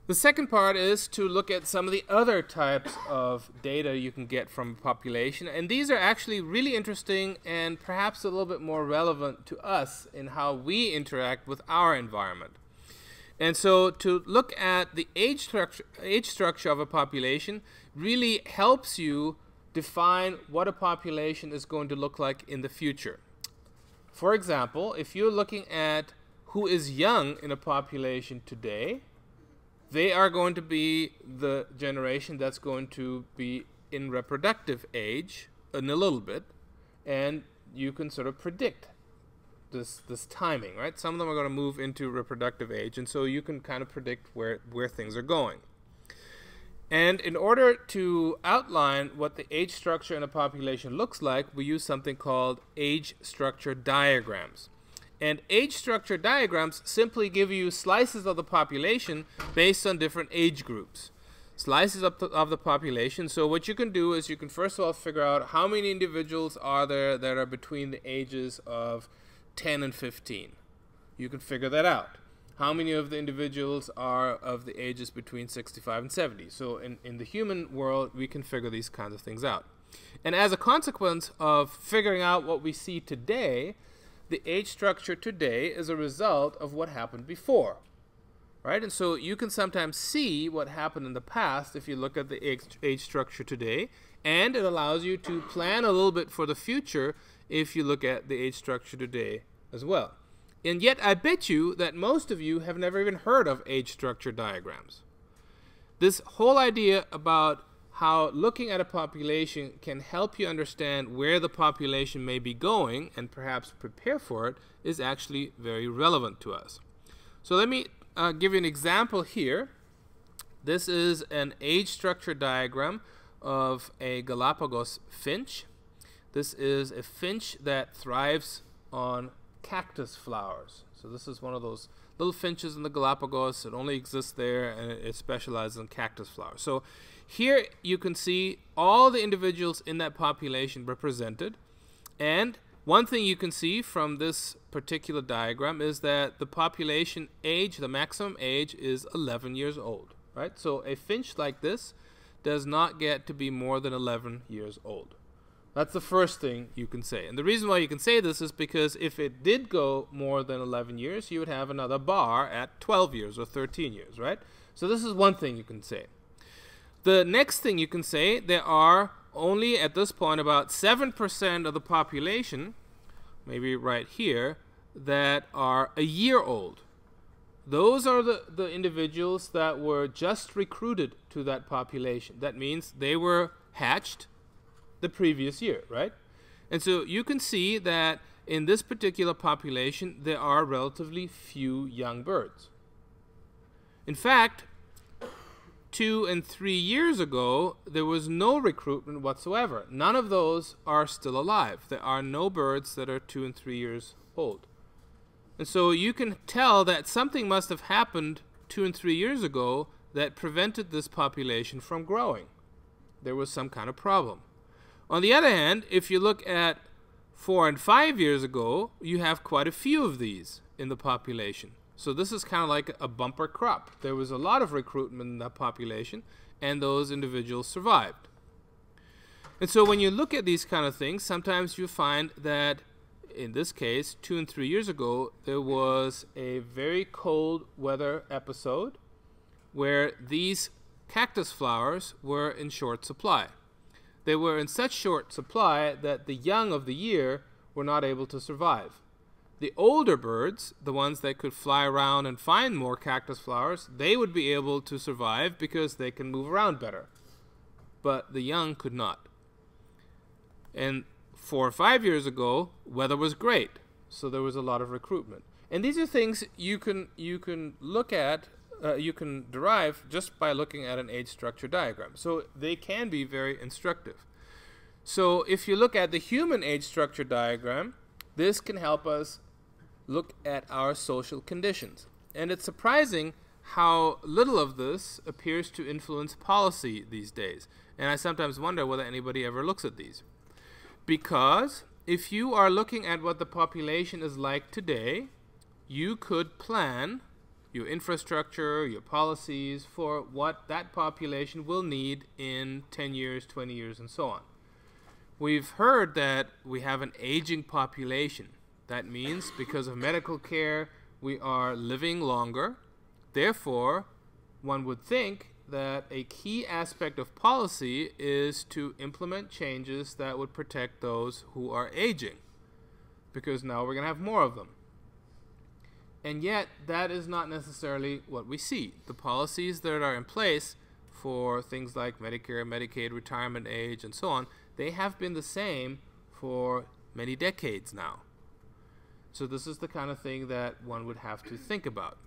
The second part is to look at some of the other types of data you can get from a population, and these are actually really interesting and perhaps a little bit more relevant to us in how we interact with our environment. And so to look at the age structure of a population really helps you define what a population is going to look like in the future. For example, if you're looking at who is young in a population today, they are going to be the generation that's going to be in reproductive age in a little bit, and you can sort of predict this timing, right? Some of them are going to move into reproductive age, and so you can kind of predict where things are going. And in order to outline what the age structure in a population looks like, we use something called age structure diagrams. And age structure diagrams simply give you slices of the population based on different age groups. Slices of the population. So what you can do is you can first of all figure out how many individuals are there that are between the ages of 10 and 15. You can figure that out. How many of the individuals are of the ages between 65 and 70? So in the human world, we can figure these kinds of things out. And as a consequence of figuring out what we see today, the age structure today is a result of what happened before, right? And so you can sometimes see what happened in the past if you look at the age structure today, and it allows you to plan a little bit for the future if you look at the age structure today as well. And yet I bet you that most of you have never even heard of age structure diagrams. This whole idea about how looking at a population can help you understand where the population may be going and perhaps prepare for it is actually very relevant to us. So let me give you an example here. This is an age structure diagram of a Galapagos finch. This is a finch that thrives on cactus flowers. So this is one of those little finches in the Galapagos. It only exists there, and it specializes in cactus flowers. So here you can see all the individuals in that population represented. And one thing you can see from this particular diagram is that the population age, the maximum age, is 11 years old, right? So a finch like this does not get to be more than 11 years old. That's the first thing you can say. And the reason why you can say this is because if it did go more than 11 years, you would have another bar at 12 years or 13 years, right? So this is one thing you can say. The next thing you can say, there are only at this point about 7% of the population, maybe right here, that are a year old. Those are the individuals that were just recruited to that population. That means they were hatched the previous year, right? And so you can see that in this particular population, there are relatively few young birds. In fact, 2 and 3 years ago, there was no recruitment whatsoever. None of those are still alive. There are no birds that are 2 and 3 years old. And so you can tell that something must have happened 2 and 3 years ago that prevented this population from growing. There was some kind of problem. On the other hand, if you look at 4 and 5 years ago, you have quite a few of these in the population. So this is kind of like a bumper crop. There was a lot of recruitment in that population, and those individuals survived. And so when you look at these kind of things, sometimes you find that in this case, 2 and 3 years ago, there was a very cold weather episode where these cactus flowers were in short supply. They were in such short supply that the young of the year were not able to survive. The older birds, the ones that could fly around and find more cactus flowers, they would be able to survive because they can move around better. But the young could not. And 4 or 5 years ago, weather was great, so there was a lot of recruitment. And these are things you can look at, you can derive just by looking at an age structure diagram. So they can be very instructive. So if you look at the human age structure diagram, this can help us look at our social conditions. And it's surprising how little of this appears to influence policy these days. And I sometimes wonder whether anybody ever looks at these. Because if you are looking at what the population is like today, you could plan your infrastructure, your policies for what that population will need in 10 years, 20 years, and so on. We've heard that we have an aging population. That means because of medical care, we are living longer. Therefore, one would think that a key aspect of policy is to implement changes that would protect those who are aging, because now we're going to have more of them. And yet, that is not necessarily what we see. The policies that are in place for things like Medicare, Medicaid, retirement age, and so on, they have been the same for many decades now. So this is the kind of thing that one would have to think about.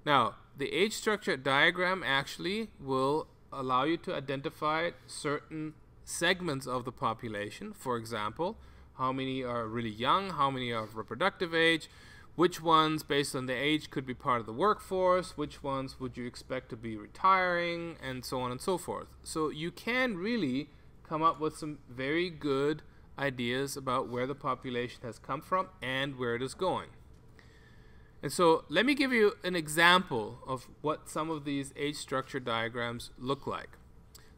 Now, the age structure diagram actually will allow you to identify certain segments of the population. For example, how many are really young, how many are of reproductive age, which ones, based on the age, could be part of the workforce, which ones would you expect to be retiring, and so on and so forth. So you can really come up with some very good ideas about where the population has come from and where it is going. And so let me give you an example of what some of these age structure diagrams look like.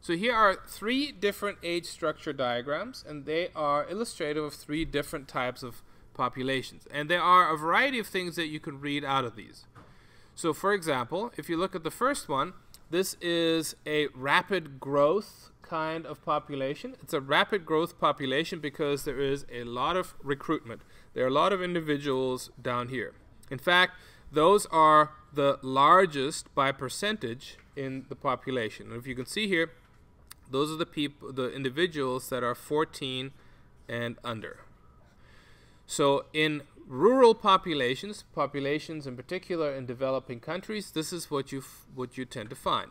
So here are 3 different age structure diagrams, and they are illustrative of 3 different types of populations. And there are a variety of things that you can read out of these. So for example, if you look at the first one, this is a rapid growth kind of population. It's a rapid growth population because there is a lot of recruitment. There are a lot of individuals down here. In fact, those are the largest by percentage in the population. And if you can see here, those are the individuals that are 14 and under. So in rural populations in particular in developing countries, this is what you tend to find.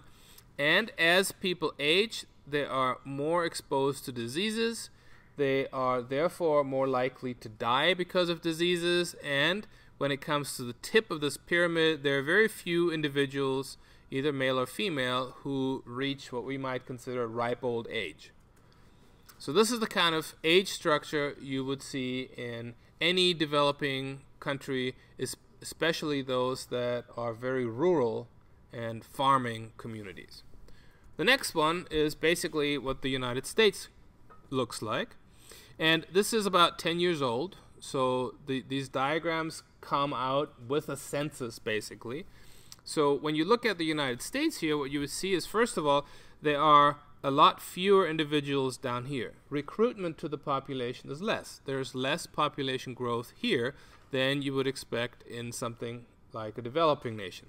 And as people age, they are more exposed to diseases. They are therefore more likely to die because of diseases. And when it comes to the tip of this pyramid, there are very few individuals, either male or female, who reach what we might consider ripe old age. So this is the kind of age structure you would see in any developing country, especially those that are very rural and farming communities. The next one is basically what the United States looks like. And this is about 10 years old. So these diagrams come out with a census, basically. So when you look at the United States here, what you would see is, first of all, there are a lot fewer individuals down here. Recruitment to the population is less. There's less population growth here than you would expect in something like a developing nation.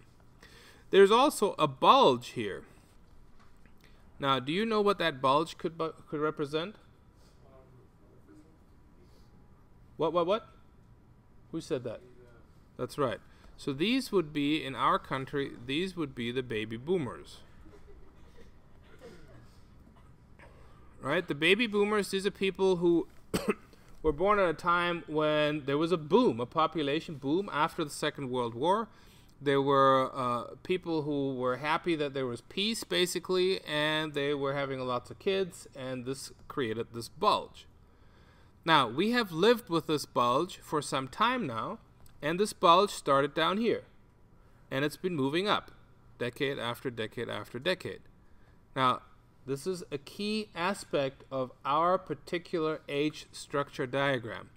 There's also a bulge here. Now, do you know what that bulge could represent? What? Who said that? That's right. So these would be, in our country, these would be the baby boomers. Right? The baby boomers, these are people who were born at a time when there was a boom, a population boom after the Second World War. There were people who were happy that there was peace, basically, and they were having lots of kids, and this created this bulge. Now, we have lived with this bulge for some time now, and this bulge started down here, and it's been moving up, decade after decade after decade. Now, this is a key aspect of our particular age structure diagram.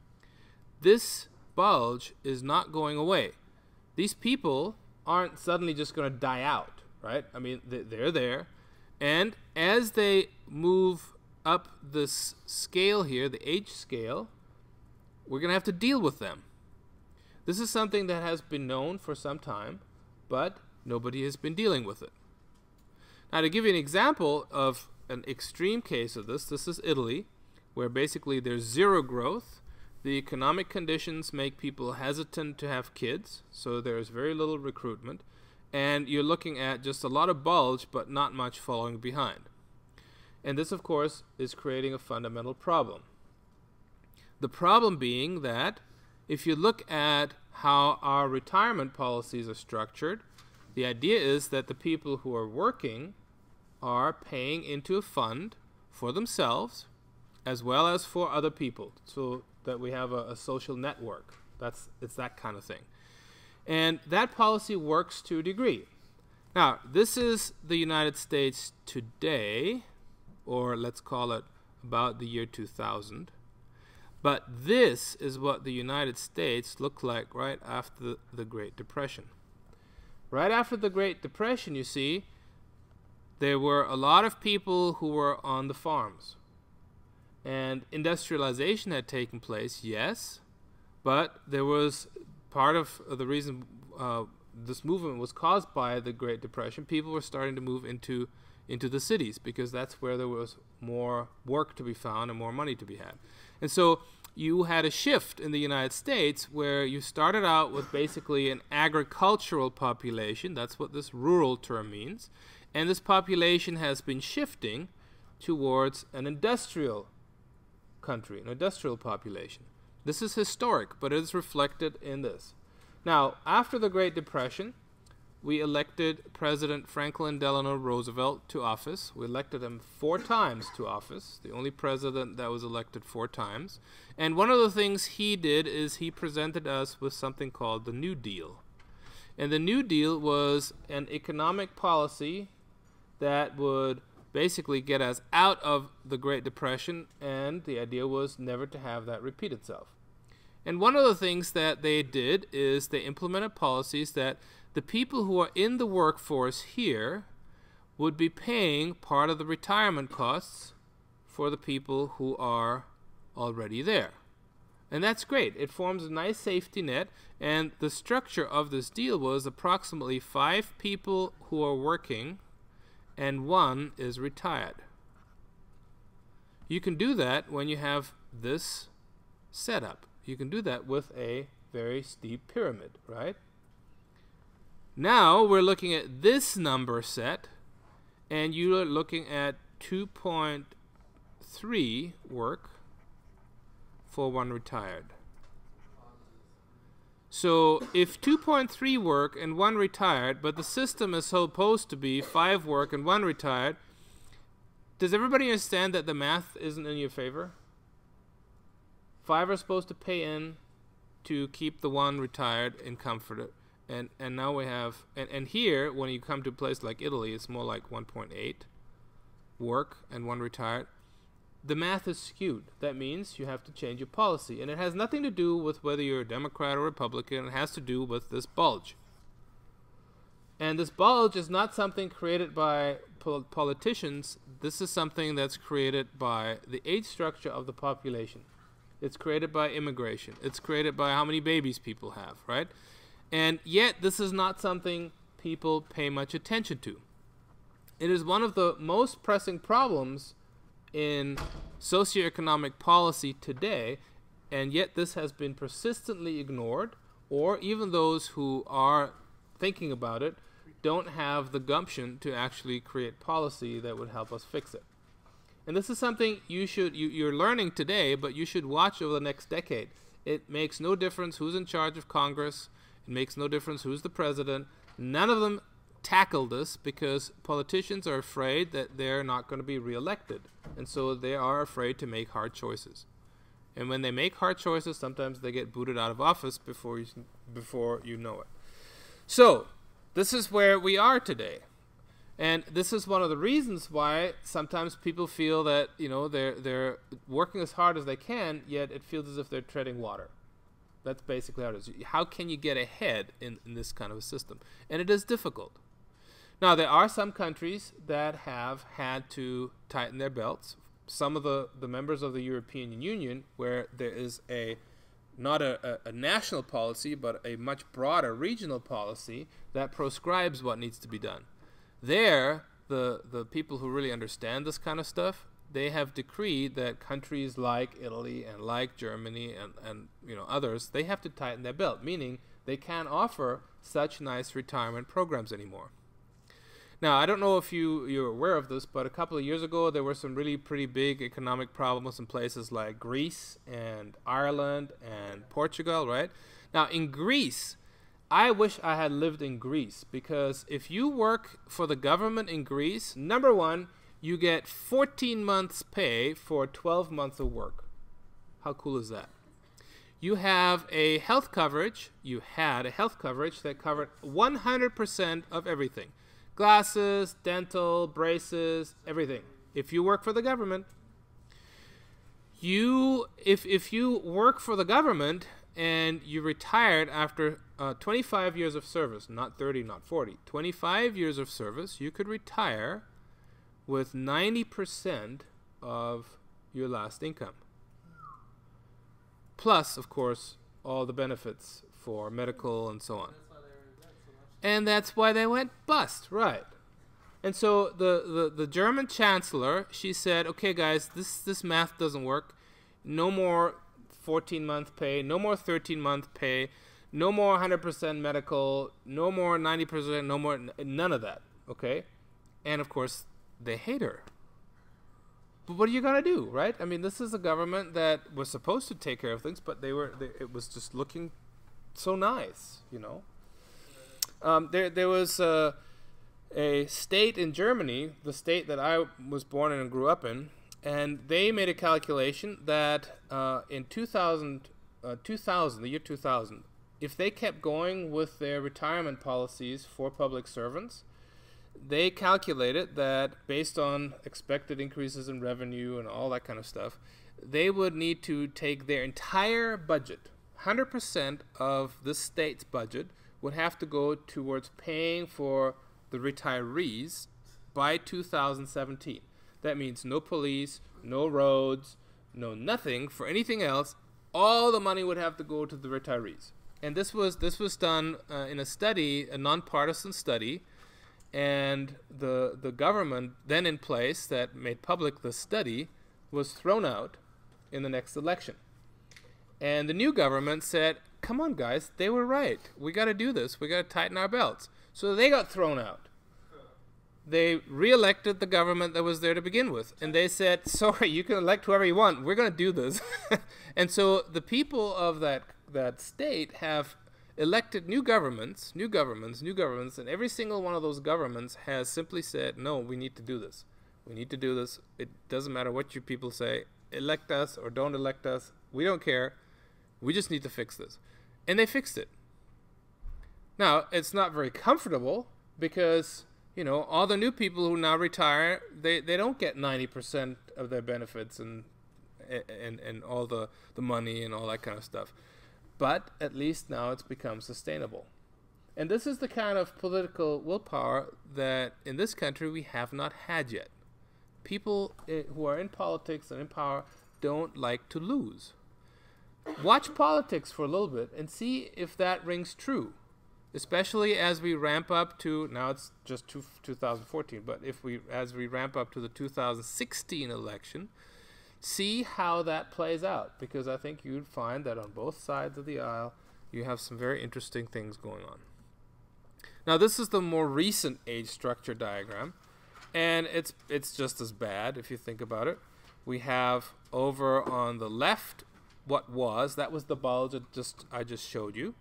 This bulge is not going away. These people aren't suddenly just going to die out, right? I mean, they're there. And as they move up this scale here, the age scale, we're going to have to deal with them. This is something that has been known for some time, but nobody has been dealing with it. Now, to give you an example of an extreme case of this is Italy, where basically there's zero growth. The economic conditions make people hesitant to have kids, so there's very little recruitment. And you're looking at just a lot of bulge, but not much following behind. And this, of course, is creating a fundamental problem. The problem being that if you look at how our retirement policies are structured, the idea is that the people who are working are paying into a fund for themselves as well as for other people, so that we have a social network. It's that kind of thing. And that policy works to a degree. Now, this is the United States today, or let's call it about the year 2000. But this is what the United States looked like right after the Great Depression. Right after the Great Depression, you see, there were a lot of people who were on the farms. And industrialization had taken place, yes, but there was part of the reason this movement was caused by the Great Depression. People were starting to move into the cities because that's where there was more work to be found and more money to be had. And so you had a shift in the United States where you started out with basically an agricultural population. That's what this rural term means. And this population has been shifting towards an industrial country, an industrial population. This is historic, but it is reflected in this. Now, after the Great Depression, we elected President Franklin Delano Roosevelt to office. We elected him 4 times to office, the only president that was elected 4 times. And one of the things he did is he presented us with something called the New Deal. And the New Deal was an economic policy that would basically get us out of the Great Depression, and the idea was never to have that repeat itself. And one of the things that they did is they implemented policies that the people who are in the workforce here would be paying part of the retirement costs for the people who are already there. And that's great. It forms a nice safety net, and the structure of this deal was approximately 5 people who are working and 1 is retired. You can do that when you have this setup. You can do that with a very steep pyramid, right? Now we're looking at this number set, and you are looking at 2.3 work for 1 retired. So if 2.3 work and 1 retired, but the system is supposed to be 5 work and 1 retired, does everybody understand that the math isn't in your favor? 5 are supposed to pay in to keep the 1 retired and comforted. And now we have, and here, when you come to a place like Italy, it's more like 1.8 work and 1 retired. The math is skewed. That means you have to change your policy. And it has nothing to do with whether you're a Democrat or Republican. It has to do with this bulge. And this bulge is not something created by politicians. This is something that's created by the age structure of the population. It's created by immigration. It's created by how many babies people have, right? And yet, this is not something people pay much attention to. It is one of the most pressing problems in socioeconomic policy today, and yet this has been persistently ignored, or even those who are thinking about it don't have the gumption to actually create policy that would help us fix it. And this is something you're learning today, but you should watch over the next decade. It makes no difference who's in charge of Congress. It makes no difference who's the president. None of them tackle this because politicians are afraid that they're not going to be reelected. And so they are afraid to make hard choices. And when they make hard choices, sometimes they get booted out of office before you know it. So this is where we are today. And this is one of the reasons why sometimes people feel that, you know, they're working as hard as they can, yet it feels as if they're treading water. That's basically how it is. How can you get ahead in this kind of a system? And it is difficult. Now, there are some countries that have had to tighten their belts. Some of the members of the European Union, where there is not a national policy, but a much broader regional policy that proscribes what needs to be done. There, the people who really understand this kind of stuff, they have decreed that countries like Italy and like Germany and you know others, they have to tighten their belt, meaning they can't offer such nice retirement programs anymore. Now, I don't know if you're aware of this, but a couple of years ago, there were some really pretty big economic problems in places like Greece and Ireland and Portugal, right? Now, in Greece, I wish I had lived in Greece, because if you work for the government in Greece, number one, you get 14 months pay for 12 months of work. How cool is that? you have a health coverage, you had a health coverage that covered 100% of everything. Glasses, dental, braces, everything. If you work for the government, if you work for the government and you retired after 25 years of service, not 30, not 40, 25 years of service, you could retire with 90% of your last income. Plus, of course, all the benefits for medical and so on. And that's why they went bust, right? And so the German chancellor, she said, okay, guys, this math doesn't work. No more 14-month pay, no more 13-month pay, no more 100% medical, no more 90%, no more, none of that, okay? And, of course, they hate her. But what are you going to do, right? I mean, this is a government that was supposed to take care of things, but it was just looking so nice, you know? There was a state in Germany, the state that I was born in and grew up in, and they made a calculation that in the year 2000, if they kept going with their retirement policies for public servants, they calculated that based on expected increases in revenue and all that kind of stuff, they would need to take their entire budget, 100% of the state's budget, would have to go towards paying for the retirees by 2017. That means no police, no roads, no nothing for anything else. All the money would have to go to the retirees. And this was done in a study, a nonpartisan study, and the government then in place that made public the study was thrown out in the next election. And the new government said, come on, guys, they were right. We got to do this. We got to tighten our belts. So they got thrown out. They re-elected the government that was there to begin with. And they said, sorry, you can elect whoever you want. We're going to do this. And so the people of that state have elected new governments, and every single one of those governments has simply said, no, we need to do this. We need to do this. It doesn't matter what you people say. Elect us or don't elect us. We don't care. We just need to fix this. And they fixed it. Now, it's not very comfortable because, you know, all the new people who now retire, they don't get 90% of their benefits and all the money and all that kind of stuff. But at least now it's become sustainable. And this is the kind of political willpower that in this country we have not had yet. People who are in politics and in power don't like to lose. Watch politics for a little bit and see if that rings true, especially as we ramp up to, now it's just 2014, but as we ramp up to the 2016 election, see how that plays out, because I think you'd find that on both sides of the aisle you have some very interesting things going on. Now this is the more recent age structure diagram, and it's just as bad if you think about it. We have over on the left that was the bulge I just showed you.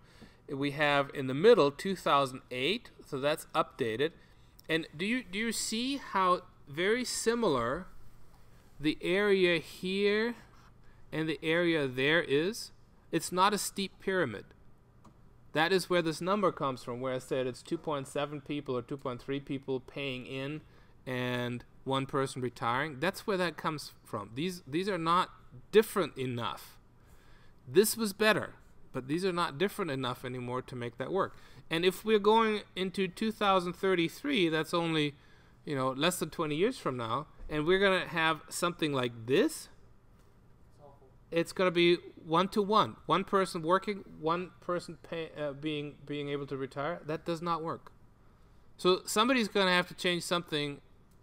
We have in the middle 2008, so that's updated. And do you see how very similar the area here and the area there is? It's not a steep pyramid. That is where this number comes from, where I said it's 2.7 people or 2.3 people paying in and one person retiring. That's where that comes from. These are not different enough. This was better, but these are not different enough anymore to make that work. And if we're going into 2033, that's only, you know, less than 20 years from now, and we're going to have something like this, it's going to be 1-to-1. One person working, one person being able to retire. That does not work. So somebody's going to have to change something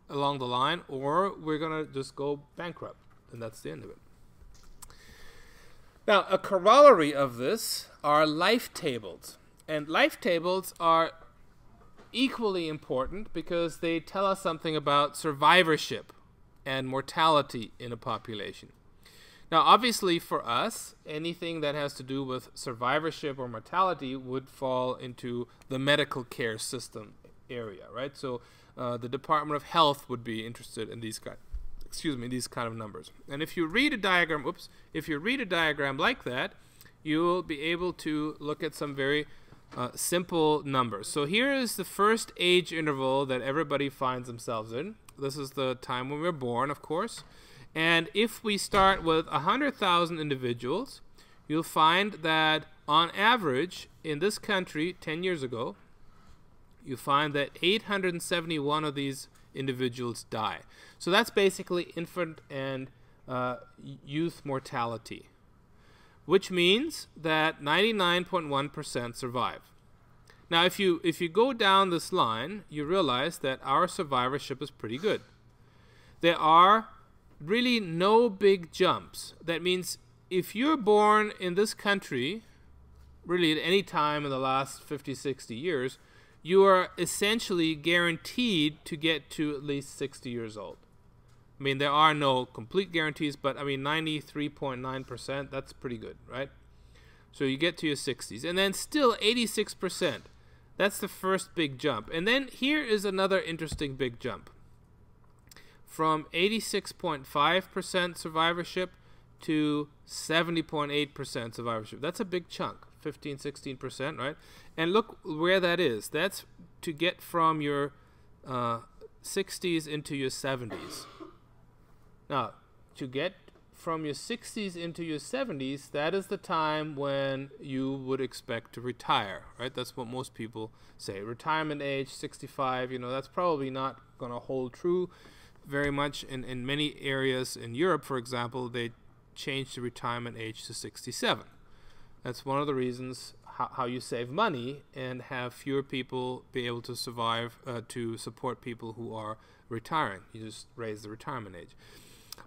along the line, or we're going to just go bankrupt, and that's the end of it. Now, a corollary of this are life tables. And life tables are equally important because they tell us something about survivorship and mortality in a population. Now, obviously for us, anything that has to do with survivorship or mortality would fall into the medical care system area, right? So the Department of Health would be interested in these kind of numbers. And if you read a diagram, if you read a diagram like that, you will be able to look at some very simple numbers. So here is the first age interval that everybody finds themselves in. This is the time when we're born, of course. And if we start with 100,000 individuals, you'll find that on average in this country 10 years ago, you find that 871 of these individuals die. So that's basically infant and youth mortality, which means that 99.1% survive. Now, if you go down this line, you realize that our survivorship is pretty good. There are really no big jumps. That means if you're born in this country, really at any time in the last 50, 60 years, you are essentially guaranteed to get to at least 60 years old. I mean, there are no complete guarantees, but I mean, 93.9%, that's pretty good, right? So you get to your 60s. And then still 86%. That's the first big jump. And then here is another interesting big jump. From 86.5% survivorship to 70.8% survivorship. That's a big chunk, 15, 16%, right? And look where that is. That's to get from your 60s into your 70s. Now, to get from your 60s into your 70s, that is the time when you would expect to retire, right? That's what most people say. Retirement age, 65, that's probably not going to hold true very much. In many areas in Europe, for example, they changed the retirement age to 67. That's one of the reasons how you save money and have fewer people be able to survive, to support people who are retiring. You just raise the retirement age.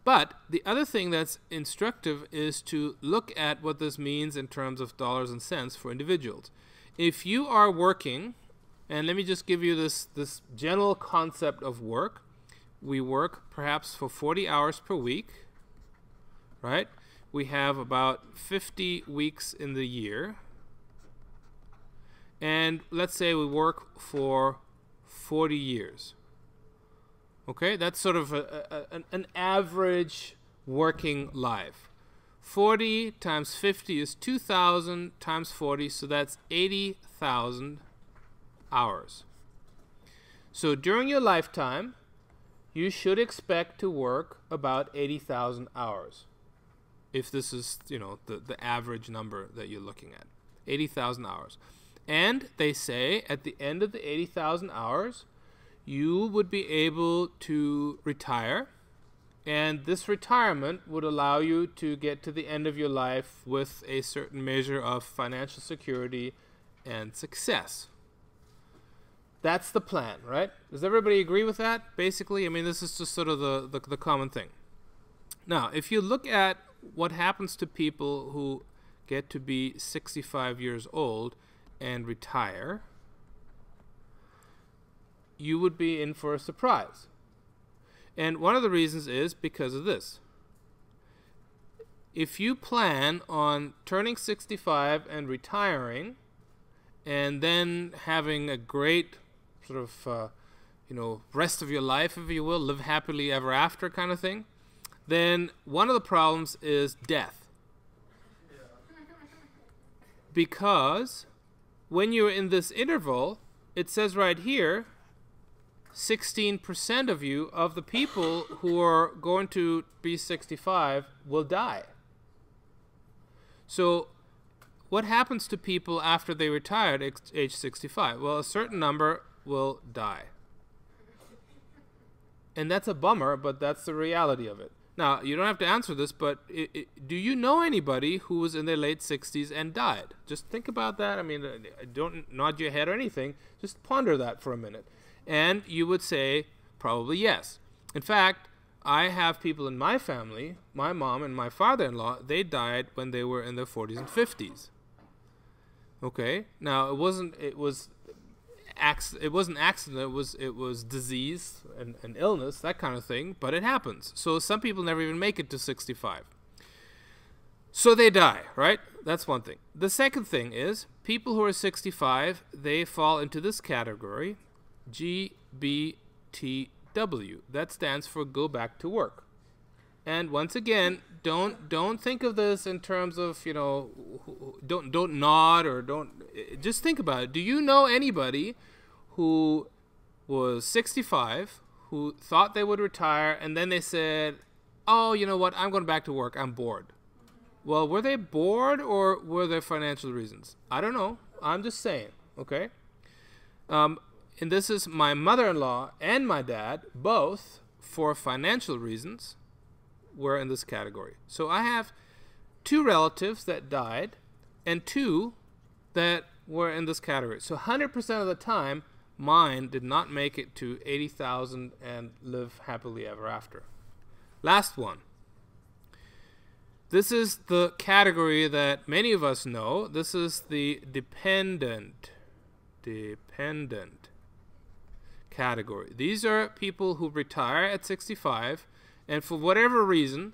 But the other thing that's instructive is to look at what this means in terms of dollars and cents for individuals. If you are working, and let me just give you this general concept of work. We work perhaps for 40 hours per week, right? We have about 50 weeks in the year. And let's say we work for 40 years. Okay, that's sort of an average working life. 40 times 50 is 2,000 times 40, so that's 80,000 hours. So during your lifetime, you should expect to work about 80,000 hours. If this is, the average number that you're looking at. 80,000 hours. And they say at the end of the 80,000 hours, you would be able to retire, and this retirement would allow you to get to the end of your life with a certain measure of financial security and success. That's the plan, right? Does everybody agree with that? Basically, I mean, this is just sort of the common thing. Now, if you look at what happens to people who get to be 65 years old and retire, you would be in for a surprise. And one of the reasons is because of this. If you plan on turning 65 and retiring, and then having a great sort of, rest of your life, if you will, live happily ever after kind of thing, then one of the problems is death. Because when you're in this interval, it says right here, 16% of you, of the people who are going to be 65, will die. So what happens to people after they retire at age 65? Well, a certain number will die. And that's a bummer, but that's the reality of it. Now, you don't have to answer this, but do you know anybody who was in their late 60s and died? Just think about that. I mean, don't nod your head or anything. Just ponder that for a minute. And you would say probably yes. In fact, I have people in my family, my mom and my father-in-law, they died when they were in their 40s and 50s. Okay? Now, it wasn't accident, it was disease and illness, that kind of thing, but it happens. So some people never even make it to 65. So they die, right? That's one thing. The second thing is people who are 65, they fall into this category, GBTW. That stands for go back to work. And once again, don't think of this in terms of, don't nod or don't, just think about it. Do you know anybody who was 65, who thought they would retire, and then they said, oh, you know what, I'm going back to work, I'm bored? Well, were they bored or were there financial reasons? I don't know. I'm just saying, okay? And this is my mother-in-law and my dad, both, for financial reasons, were in this category. So I have 2 relatives that died and 2 that were in this category. So 100% of the time, mine did not make it to 80,000 and live happily ever after. Last one. This is the category that many of us know. This is the dependent category. These are people who retire at 65 and for whatever reason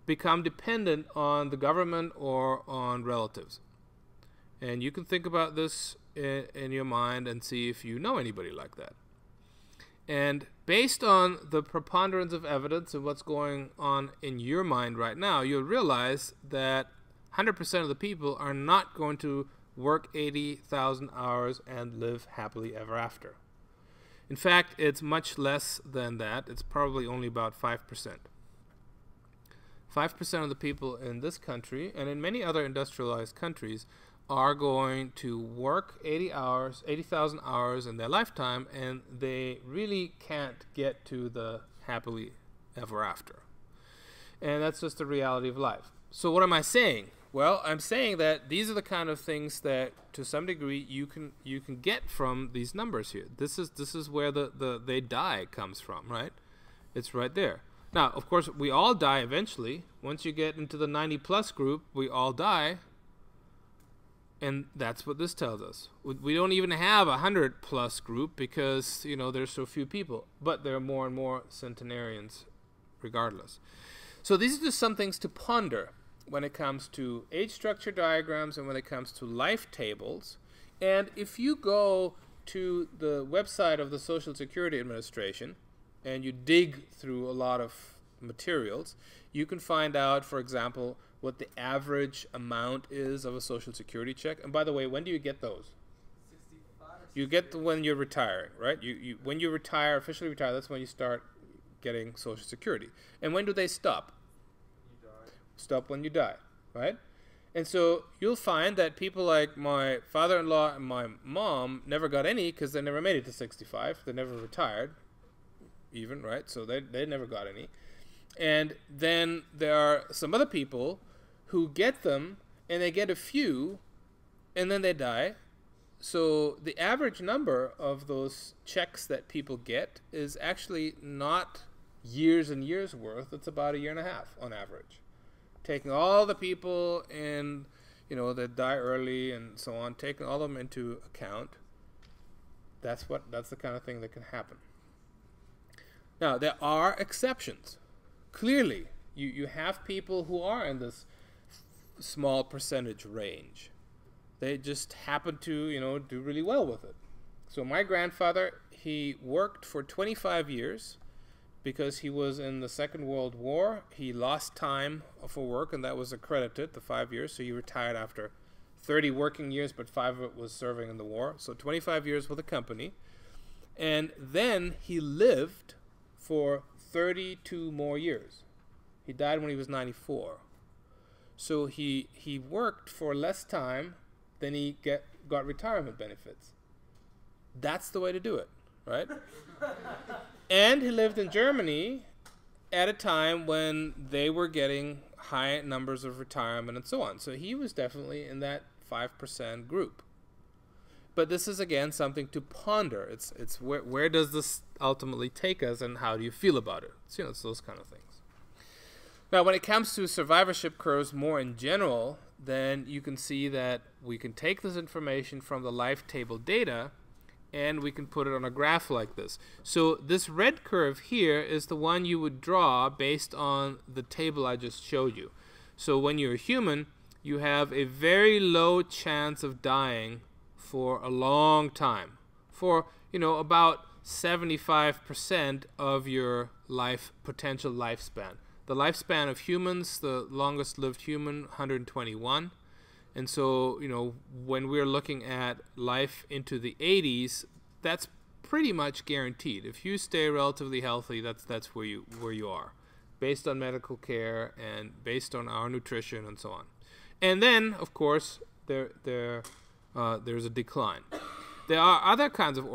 become dependent on the government or on relatives. And you can think about this in your mind and see if you know anybody like that. And based on the preponderance of evidence and what's going on in your mind right now, you'll realize that 100% of the people are not going to work 80,000 hours and live happily ever after. In fact, it's much less than that. It's probably only about 5%. 5% of the people in this country and in many other industrialized countries are going to work 80,000 hours in their lifetime, and they really can't get to the happily ever after. And that's just the reality of life. So what am I saying? Well, I'm saying that these are the kind of things that, to some degree, you can get from these numbers here. This is where the they die comes from, right? It's right there. Now, of course, we all die eventually. Once you get into the 90-plus group, we all die. And that's what this tells us. We don't even have a 100-plus group because, there's so few people. But there are more and more centenarians regardless. So these are just some things to ponder when it comes to age structure diagrams and when it comes to life tables. And if you go to the website of the Social Security Administration and you dig through a lot of materials, you can find out, for example, what the average amount is of a Social Security check. And by the way, when do you get those? 65 you get them when you're retiring, right? When you retire, officially retire, that's when you start getting Social Security. And when do they stop? You die. Stop when you die, right? And so you'll find that people like my father-in-law and my mom never got any because they never made it to 65. They never retired even, right? So they never got any. And then there are some other people who get them, and they get a few, and then they die. So the average number of those checks that people get is actually not years and years worth. It's about a year and a half on average. Taking all the people in, that die early and so on, taking all of them into account, that's the kind of thing that can happen. Now, there are exceptions. Clearly, you have people who are in this small percentage range. They just happen to, do really well with it. So my grandfather, he worked for 25 years because he was in the Second World War. He lost time for work, and that was accredited, the 5 years. So he retired after 30 working years, but 5 of it was serving in the war. So 25 years with the company. And then he lived for 32 more years. He died when he was 94. So he worked for less time than he got retirement benefits. That's the way to do it, right? And he lived in Germany at a time when they were getting high numbers of retirement and so on. So he was definitely in that 5% group. But this is, again, something to ponder. It's where does this ultimately take us, and how do you feel about it? So, it's those kind of things. Now, when it comes to survivorship curves more in general, then you can see that we can take this information from the life table data and we can put it on a graph like this. So this red curve here is the one you would draw based on the table I just showed you. So when you're a human, you have a very low chance of dying for a long time, for about 75% of your potential lifespan. The lifespan of humans, the longest lived human, 121. And so, when we're looking at life into the 80s, that's pretty much guaranteed. If you stay relatively healthy, that's where you are, based on medical care and based on our nutrition and so on. And then, of course, there's a decline. There are other kinds of